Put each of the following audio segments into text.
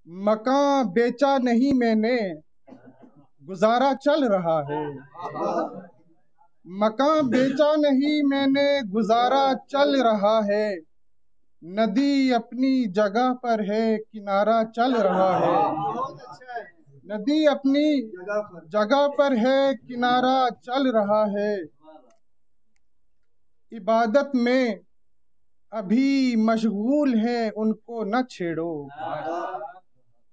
مکان بیچا نہیں میں نے، گزارا چل رہا ہے۔ مکان بیچا نہیں میں نے، گزارا چل رہا ہے۔ ندی اپنی جگہ پر ہے، کنارہ چل رہا ہے۔ ندی اپنی جگہ پر ہے، کنارہ چل رہا ہے۔ عبادت میں ابھی مشغول ہیں، ان کو نہ چھیڑو۔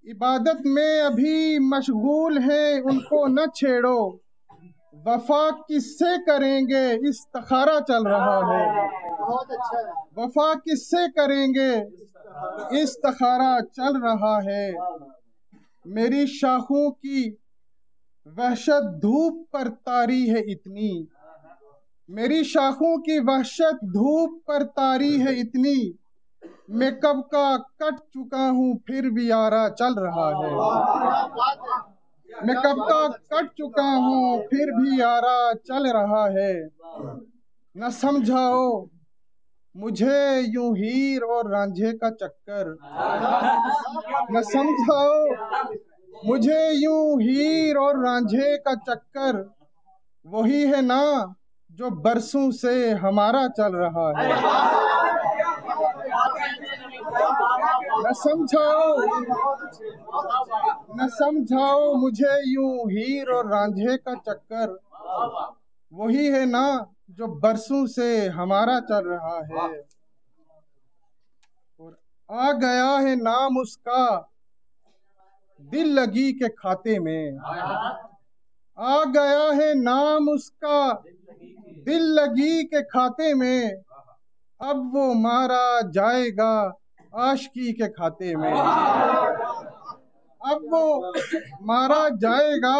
عبادت میں ابھی مشغول ہیں، ان کو نہ چھیڑو۔ وفا کس سے کریں گے، استخارہ چل رہا ہے۔ وفا کس سے کریں گے، استخارہ چل رہا ہے۔ میری شاخوں کی وحشت دھوپ پر طاری ہے اتنی، میری شاخوں کی وحشت دھوپ پر طاری ہے اتنی۔ میں کب کا کٹ چکا ہوں پھر بھی آرا چل رہا ہے۔ میں کب کا کٹ چکا ہوں پھر بھی آرا چل رہا ہے۔ نہ سمجھاؤ مجھے یوں ہیر اور رانجھے کا چکر، نہ سمجھاؤ مجھے یوں ہیر اور رانجھے کا چکر۔ وہی ہے نا جو برسوں سے ہمارا چل رہا ہے۔ نہ سمجھاؤ مجھے یوں ہیر اور رانجھے کا چکر۔ وہی ہے نا جو برسوں سے ہمارا چل رہا ہے۔ اور آ گیا ہے نام اس کا دل لگی کے کھاتے میں، آ گیا ہے نام اس کا دل لگی کے کھاتے میں۔ اب وہ مارا جائے گا عاشقی کے کھاتے میں، اب وہ مارا جائے گا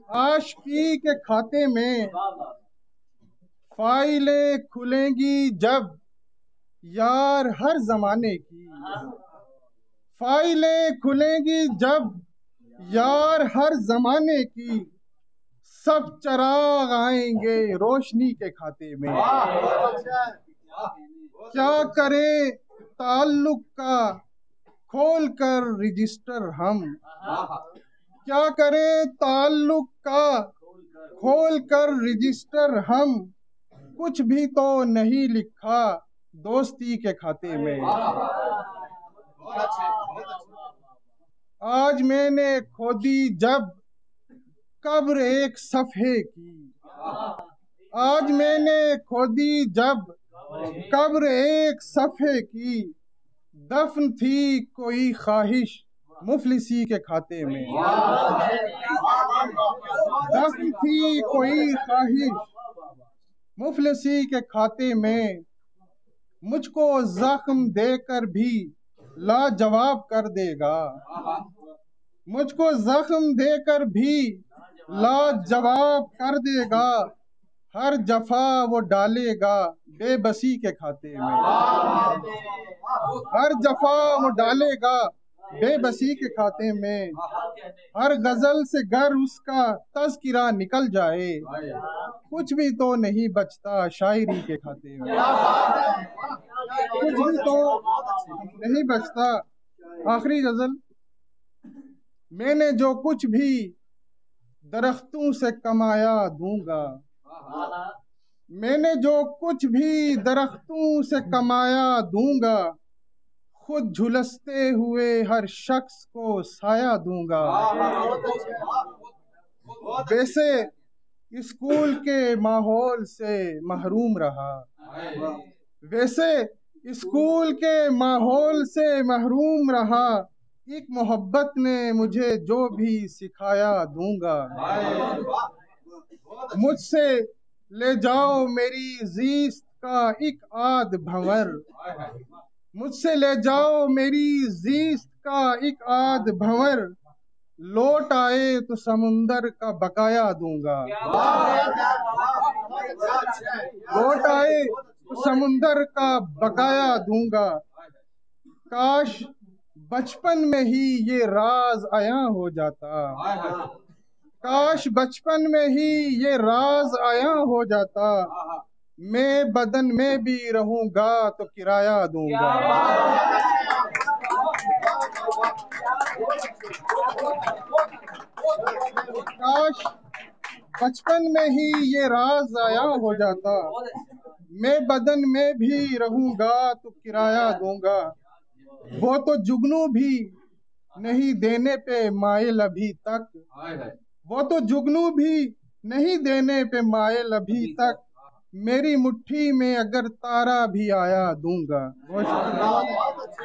عاشقی کے کھاتے میں۔ فائلیں کھلیں گی جب یار ہر زمانے کی، فائلیں کھلیں گی جب یار ہر زمانے کی۔ سب چراغ آئیں گے روشنی کے کھاتے میں۔ کیا کریں تعلق کا کھول کر رجسٹر ہم، کیا کریں تعلق کا کھول کر رجسٹر ہم۔ کچھ بھی تو نہیں لکھا دوستی کے کھاتے میں۔ آج میں نے کھودی جب قبر ایک صفحے کی، آج میں نے کھودی جب قبر ایک صفحے کی۔ دفن تھی کوئی خواہش مفلسی کے کھاتے میں، دفن تھی کوئی خواہش مفلسی کے کھاتے میں۔ مجھ کو زخم دے کر بھی لاجواب کر دے گا، مجھ کو زخم دے کر بھی لاجواب کر دے گا۔ ہر جفا وہ ڈالے گا بے بسی کے کھاتے میں، ہر جفا وہ ڈالے گا بے بسی کے کھاتے میں۔ ہر غزل سے گر اس کا تذکرہ نکل جائے، کچھ بھی تو نہیں بچتا شاعری کے کھاتے میں، کچھ بھی تو نہیں بچتا۔ آخری غزل۔ میں نے جو کچھ بھی درختوں سے کمایا دوں گا، میں نے جو کچھ بھی درختوں سے کمایا دوں گا۔ خود جھلستے ہوئے ہر شخص کو سایہ دوں گا۔ ویسے اسکول کے ماحول سے محروم رہا، ویسے اسکول کے ماحول سے محروم رہا۔ ایک محبت نے مجھے جو بھی سکھایا دوں گا۔ مجھ سے لے جاؤ میری زیست کا ایک آدھ بھنور، مجھ سے لے جاؤ میری زیست کا ایک آدھ بھنور۔ لوٹ آئے تو سمندر کا بقایا دوں گا، لوٹ آئے تو سمندر کا بقایا دوں گا۔ کاش بچپن میں ہی یہ راز عیاں ہو جاتا، کاش بچپن میں ہی یہ راز عیاں ہو جاتا۔ میں بدن میں بھی رہوں گا تو کرایہ دوں گا۔ کاش بچپن میں ہی یہ راز ضائع ہو جاتا، میں بدن میں بھی رہوں گا تو کرایہ دوں گا، وہ تو جگنو بھی نہیں دینے پہ مائل ابھی تک، وہ تو جگنو بھی نہیں دینے پہ مائل ابھی تک، میری مٹھی میں اگر تارا بھی آیا دوں گا۔ بہت شکریہ۔